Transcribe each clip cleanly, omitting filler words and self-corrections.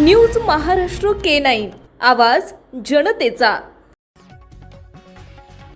News Maharashtra K9 आवाज जनतेचा।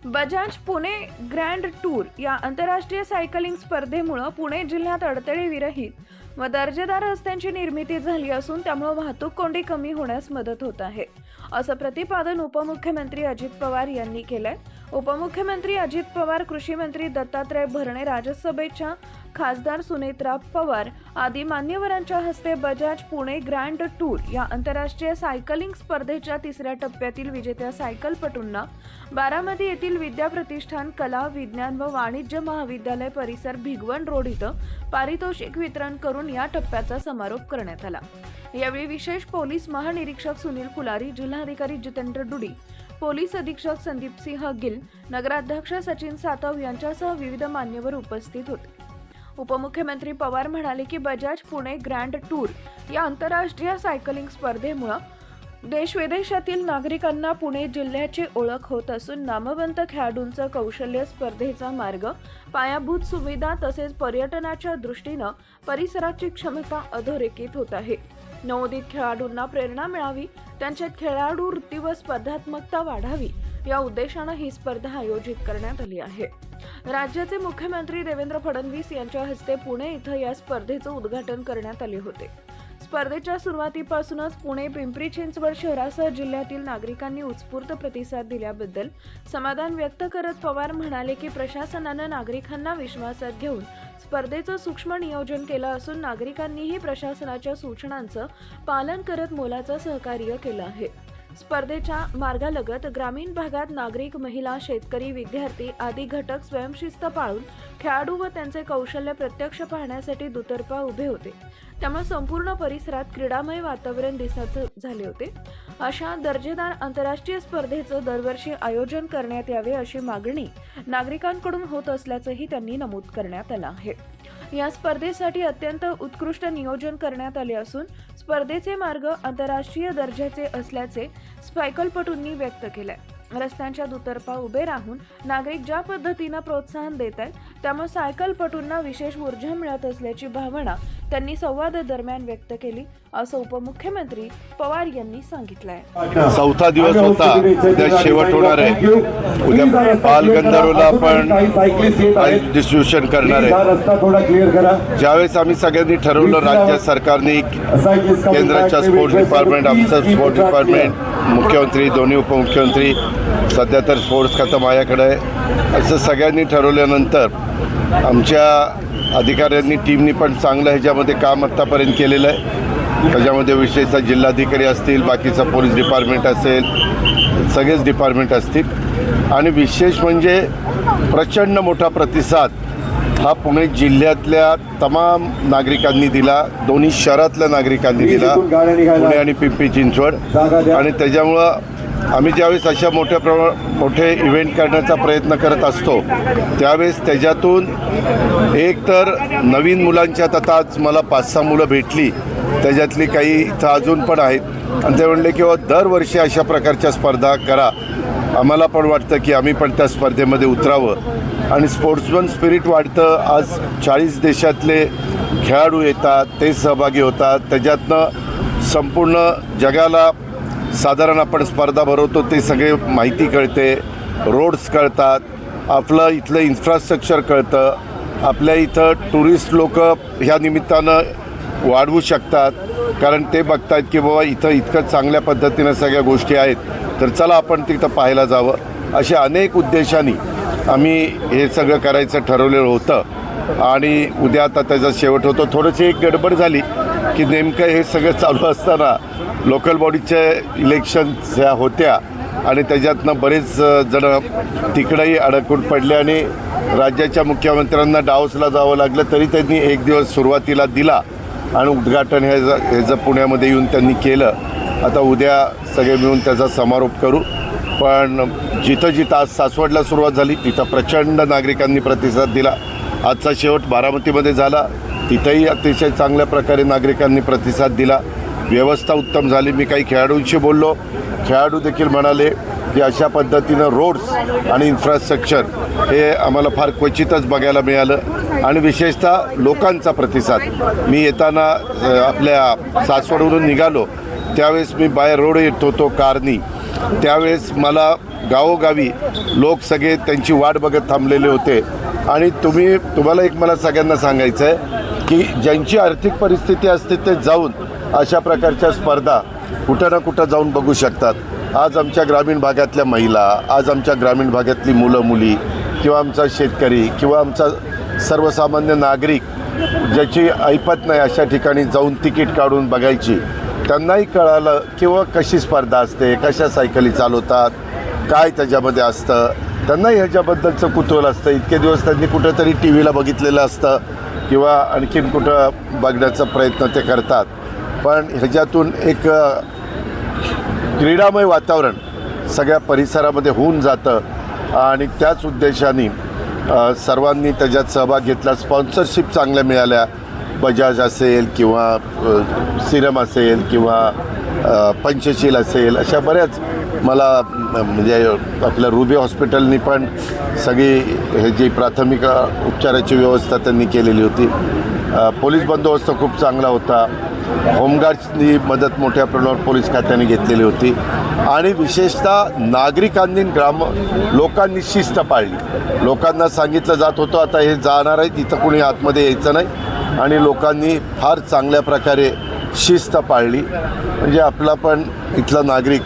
Bajaj Pune grand tour या आंतरराष्ट्रीय सायकलिंग स्पर्धेमुळे पुणे जिल्ह्यात अडथळे विरहित व दर्जेदार रस्त्यांची निर्मिती झाली असून त्यामुळे वाहतूक कोंडी कमी होण्यास मदत होत आहे, असं प्रतिपादन उपमुख्यमंत्री अजित पवार यांनी केलंय। उपमुख्यमंत्री अजित पवार, कृषी मंत्री दत्तात्रय भरणे, राज्यसभेच्या खासदार सुनेत्रा पवार आदी मान्यवरांच्या हस्ते बजाज पुणे ग्रँड टूर या आंतरराष्ट्रीय सायकलिंग स्पर्धेच्या तिसऱ्या टप्प्यातील विजेत्या सायकलपटूंना बारामती येथील विद्या प्रतिष्ठान कला, विज्ञान व वाणिज्य महाविद्यालय परिसर भिगवण रोड इथं पारितोषिक वितरण करून या टप्प्याचा समारोप करण्यात आला। यावेळी विशेष पोलीस महानिरीक्षक सुनील फुलारी, जिल्हाधिकारी जितेंद्र डुडी, पोलीस अधीक्षक संदीप सिंह गिल, नगराध्यक्ष सचिन सातव यांच्यासह विविध मान्यवर उपस्थित होते। उपमुख्यमंत्री पवार म्हणाले की बजाज पुणे ग्रँड टूर या आंतरराष्ट्रीय सायकलिंग स्पर्धेमुळे देश-विदेशातील नागरिकांना पुणे जिल्ह्याची ओळख होत असून नामवंत खेळाडूंचं कौशल्य, स्पर्धेचा मार्ग, पायाभूत सुविधा तसेच पर्यटनाच्या दृष्टीनं परिसराची क्षमता अधोरेखित होत आहे। नवोदित खेळाडूंना प्रेरणा मिळावी, त्यांच्यात खेळाडू वृत्ती व स्पर्धात्मकता वाढावी या उद्देशानं ही स्पर्धा आयोजित करण्यात आली आहे। राज्याचे मुख्यमंत्री देवेंद्र फडणवीस यांच्या हस्ते पुणे इथं या स्पर्धेचं उद्घाटन करण्यात आले होते। स्पर्धेच्या सुरुवातीपासूनच पुणे, पिंपरी चिंचवड शहरासह जिल्ह्यातील नागरिकांनी उत्स्फूर्त प्रतिसाद दिल्याबद्दल समाधान व्यक्त करत पवार म्हणाले की प्रशासनानं नागरिकांना विश्वासात घेऊन स्पर्धेचं सूक्ष्म नियोजन केलं असून नागरिकांनीही प्रशासनाच्या सूचनांचं पालन करत मोलाचं सहकार्य केलं आहे। स्पर्धेच्या मार्गालगत ग्रामीण भागात नागरिक, महिला, शेतकरी, विद्यार्थी आदी घटक स्वयंशिस्त पाळून खेळाडू व त्यांचे कौशल्य प्रत्यक्ष पाहण्यासाठी दुतर्फा उभे होते, त्यामुळे संपूर्ण परिसरात क्रीडामय वातावरण दिसत झाले होते। अशा दर्जेदार आंतरराष्ट्रीय स्पर्धेचं दरवर्षी आयोजन करण्यात यावे अशी मागणी नागरिकांकडून होत असल्याचंही त्यांनी नमूद करण्यात आलं आहे। या स्पर्धेसाठी अत्यंत उत्कृष्ट नियोजन करण्यात आले असून स्पर्धेचे मार्ग आंतरराष्ट्रीय दर्जाचे असल्याचे सायकलपटूंनी व्यक्त केलंय। रस्त्यांच्या दुतर्फा उभे राहून नागरिक ज्या पद्धतीनं प्रोत्साहन देत आहेत त्यामुळे सायकलपटूंना विशेष ऊर्जा मिळत असल्याची भावना त्यांनी संवाद दरम्यान व्यक्त केली, असं उपमुख्यमंत्री पवार यांनी सांगितलंय। चौथा दिवस होता, उद्या शेवट होणार आहे। उद्या बालगंधर्वला आपण डिस्ट्रीब्युशन करणार आहे। ज्यावेळेस आम्ही सगळ्यांनी ठरवलं, राज्य सरकारने, केंद्राच्या स्पोर्ट्स डिपार्टमेंट, आमचं स्पोर्ट्स डिपार्टमेंट, मुख्यमंत्री, दोन्ही उपमुख्यमंत्री, सध्या तर स्पोर्ट्स खातं माझ्याकडे आहे, असं सगळ्यांनी ठरवल्यानंतर आमच्या अधिकाऱ्यांनी, टीमनी पण चांगलं ह्याच्यामध्ये काम आत्तापर्यंत केलेलं आहे। त्याच्यामध्ये विशेषतः जिल्हाधिकारी असतील, बाकीचं पोलीस डिपार्टमेंट असेल, सगळेच डिपार्टमेंट असतील आणि विशेष म्हणजे प्रचंड मोठा प्रतिसाद हा पुणे जिल्ह्यातल्या तमाम नागरिकांनी दिला, दोन्ही शहरातल्या नागरिकांनी दिला, पुणे आणि पिंपरी चिंचवड। आणि त्याच्यामुळं आम्ही ज्यावेळेस अशा मोठे इव्हेंट करण्याचा प्रयत्न करत असतो त्यावेळेस त्याच्यातून एक तर नवीन मुलांच्यात आता आज मला 5-6 मुलं भेटली, त्याच्यातली काही इथं अजून पण आहेत आणि ते म्हणले की दरवर्षी अशा प्रकारच्या स्पर्धा करा। आम्हाला पण वाटतं की आम्ही पण त्या स्पर्धेमध्ये उतरावं आणि स्पोर्ट्समन स्पिरिट वाढतं। आज 40 देशातले खेळाडू येतात, ते सहभागी होतात, त्याच्यातनं संपूर्ण जगाला साधारण आपण स्पर्धा भरवतो ते सगळे माहिती कळते, रोड्स कळतात, आपलं इथलं इन्फ्रास्ट्रक्चर कळतं, आपल्या इथं टुरिस्ट लोक ह्या निमित्तानं वाढवू शकतात, कारण ते बघतात की बाबा इथं इतकं चांगल्या पद्धतीनं सगळ्या गोष्टी आहेत, तर चला आपण तिथं पाहायला जावं। अशा अनेक उद्देशांनी आम्ही हे सगळं करायचं ठरवलेलं होतं आणि उद्या आता त्याचा शेवट होतो। थोडीशी एक गडबड झाली की नेमकं हे सगळं चालू असताना लोकल बॉडीच्या इलेक्शन्स ह्या होत्या आणि त्याच्यातनं बरेच जण तिकडंही अडकून पडले आणि राज्याच्या मुख्यमंत्र्यांना डावसला जावं लागलं, तरी त्यांनी एक दिवस सुरुवातीला दिला आणि उद्घाटन ह्याचं पुण्यामध्ये येऊन त्यांनी केलं। आता उद्या सगळे मिळून त्याचा समारोप करू, पण जिथं आज सासवडला सुरुवात झाली तिथं प्रचंड नागरिकांनी प्रतिसाद दिला। आजचा शेवट बारामतीमध्ये झाला, तिथंही अतिशय चांगल्या प्रकारे नागरिकांनी प्रतिसाद दिला, व्यवस्था उत्तम झाली। मी काही खेळाडूंशी बोललो, खेळाडू देखील म्हणाले की अशा पद्धतीनं रोड्स आणि इन्फ्रास्ट्रक्चर हे आम्हाला फार क्वचितच बघायला मिळालं आणि विशेषतः लोकांचा प्रतिसाद। मी येताना आपल्या सासवडवरून निघालो त्यावेळेस मी बाय रोड येत होतो कारनी, त्यावेळेस मला गावोगावी लोक सगळे त्यांची वाट बघत थांबलेले होते. आणि तुम्हाला एक मला सगळ्यांना सांगायचं आहे की ज्यांची आर्थिक परिस्थिती असते ते जाऊन अशा प्रकारच्या स्पर्धा कुठं ना कुठं जाऊन बघू शकतात. आज आमच्या ग्रामीण भागातल्या महिला, आज आमच्या ग्रामीण भागातली मुलं मुली किंवा आमचा शेतकरी किंवा आमचा सर्वसामान्य नागरिक ज्याची ऐपत नाही अशा ठिकाणी जाऊन तिकीट काढून बघायची, त्यांनाही कळालं किंवा कशी स्पर्धा असते, कशा सायकली चालवतात, काय त्याच्यामध्ये असतं, त्यांनाही ह्याच्याबद्दलचं कुतूहल असतं. इतके दिवस त्यांनी कुठंतरी टी व्हीला बघितलेलं असतं किंवा आणखीन कुठं बघण्याचा प्रयत्न ते करतात. पण ह्याच्यातून एक क्रीडामय वातावरण सगळ्या परिसरामध्ये होऊन जातं आणि त्याच उद्देशाने सर्वांनी त्याच्यात सहभाग घेतला. स्पॉन्सरशिप चांगल्या मिळाल्या, बजाज असेल किंवा सिरम असेल किंवा पंचशील असेल, अशा बऱ्याच मला म्हणजे आपल्या रुबी हॉस्पिटलनी पण सगळी हे जी प्राथमिक उपचाराची व्यवस्था त्यांनी केलेली होती. पोलीस बंदोबस्त खूप चांगला होता. होमगार्ड्सनी मदत मोठ्या प्रमाणावर पोलीस खात्याने घेतलेली होती आणि विशेषतः नागरिकांनी लोकांनी शिस्त पाळली. लोकांना सांगितलं जात होतं आता हे जाणार आहे, तिथं कुणी आतमध्ये यायचं नाही आणि लोकांनी फार चांगल्या प्रकारे शिस्त पाळली. म्हणजे आपला पण इथला नागरिक,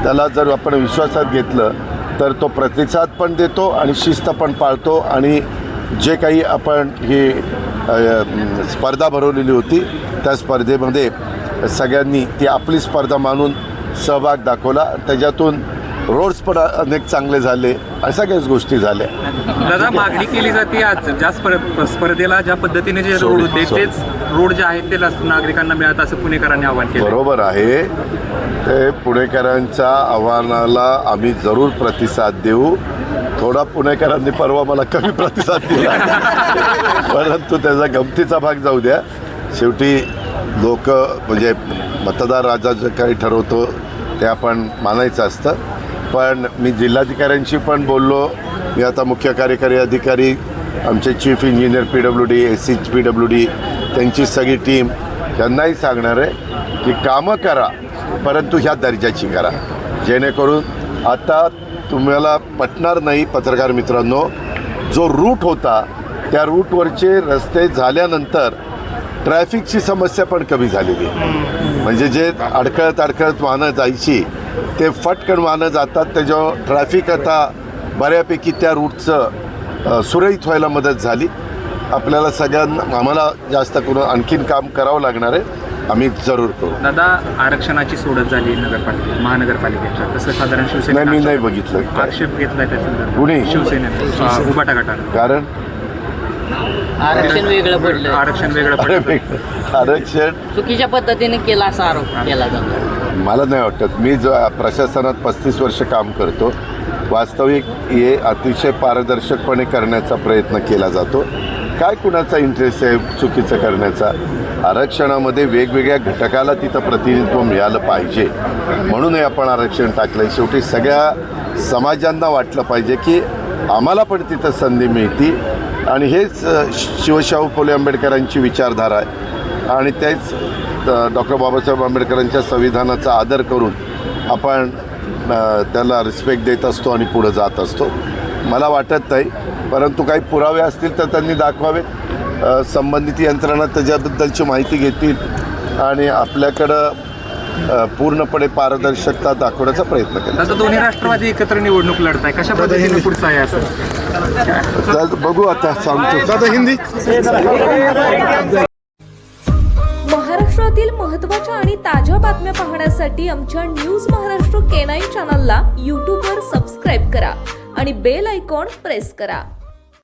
त्याला जर आपण विश्वासात घेतलं तर तो प्रतिसाद पण देतो आणि शिस्त पण पाळतो. आणि जे काही आपण ही स्पर्धा भरवलेली होती त्या स्पर्धेमध्ये सगळ्यांनी ती आपली स्पर्धा मानून सहभाग दाखवला. त्याच्यातून रोड्स पण अनेक चांगले झाले, अशा काहीच गोष्टी झाल्या. दादा, मागणी केली जाते आज ज्या स्पर्धेला ज्या पद्धतीने जे रोड होते तेच रोड जे आहेत ते नागरिकांना मिळत असं पुणेकरांनी आवाहन केलं. बरोबर आहे, ते पुणेकरांच्या आव्हानाला आम्ही जरूर प्रतिसाद देऊ. थोडा पुणेकरांनी परवा मला कमी प्रतिसाद दिला, परंतु त्याचा गमतीचा भाग जाऊ द्या. शेवटी लोक म्हणजे मतदार राजा जे काही ठरवतो ते आपण मानायचं असतं. पण मी जिल्हाधिकाऱ्यांशी पण बोललो. मी आता मुख्य कार्यकारी अधिकारी, आमचे chief engineer PWD, SC PWD, त्यांची सगळी टीम त्यांनाही सांगणार आहे की कामं करा परंतु ह्या दर्जाची करा, जेणेकरून आता तुम्हाला पटणार नाही पत्रकार मित्रांनो, जो रूट होता त्या रूटवरचे रस्ते झाल्यानंतर ट्रॅफिकची समस्या पण कमी झालेली आहे. म्हणजे जे अडखळत वाहनं जायची ते फटकन वाहनं जातात, त्याच्यावर ट्रॅफिक आता बऱ्यापैकी त्या रूटचं सुरळीत व्हायला मदत झाली. आपल्याला सगळ्यांना, आम्हाला जास्त करून आणखीन काम करावं लागणार आहे, आम्ही जरूर करू. दादा, आरक्षणाची सोडत झाली महानगरपालिकेच्या, तसं साधारण शिवसेना नाही, मी नाही बघितलं. आक्षेप घेतलाय त्याचा कुणी? शिवसेनेने उभाटा गटानं. कारण आरक्षण वेगळं पडलं, आरक्षण चुकीच्या पद्धतीने केला असा आरोप केला जातो. मला नाही वाटत. मी जो प्रशासनात 35 वर्ष काम करतो, वास्तविक हे अतिशय पारदर्शकपणे करण्याचा प्रयत्न केला जातो. काय कुणाचा इंटरेस्ट आहे चुकीचं करण्याचा? आरक्षणामध्ये वेगवेगळ्या घटकाला तिथं प्रतिनिधित्व मिळालं पाहिजे म्हणूनही आपण आरक्षण टाकलं आहे. शेवटी सगळ्या समाजांना वाटलं पाहिजे की आम्हाला पण तिथं संधी मिळती आणि हेच शिवशाहू फुले आंबेडकरांची विचारधारा आहे आणि तेच डॉक्टर बाबासाहेब आंबेडकरांच्या संविधानाचा आदर करून आपण त्याला रिस्पेक्ट देत असतो आणि पुढं जात असतो. मला वाटत नाही, परंतु काही पुरावे असतील तर त्यांनी दाखवावे. संबंधित यंत्रणा त्याच्याबद्दलची माहिती घेतील आणि आपल्याकडं पूर्णपणे पारदर्शकता दाखवण्याचा प्रयत्न केला. आता दोन्ही राष्ट्रवादी एकत्र निवडणूक लढत आहे, कशा पद्धतीने पुढचं आहे असं बघू, आता सांगतो. दादा हिंदी. महाराष्ट्रातील महत्त्वाच्या आणि ताज्या बातम्या पाहण्यासाठी आमच्या न्यूज महाराष्ट्र K9 चॅनलला यूट्यूबवर सबस्क्राईब करा आणि बेल आयकॉन प्रेस करा.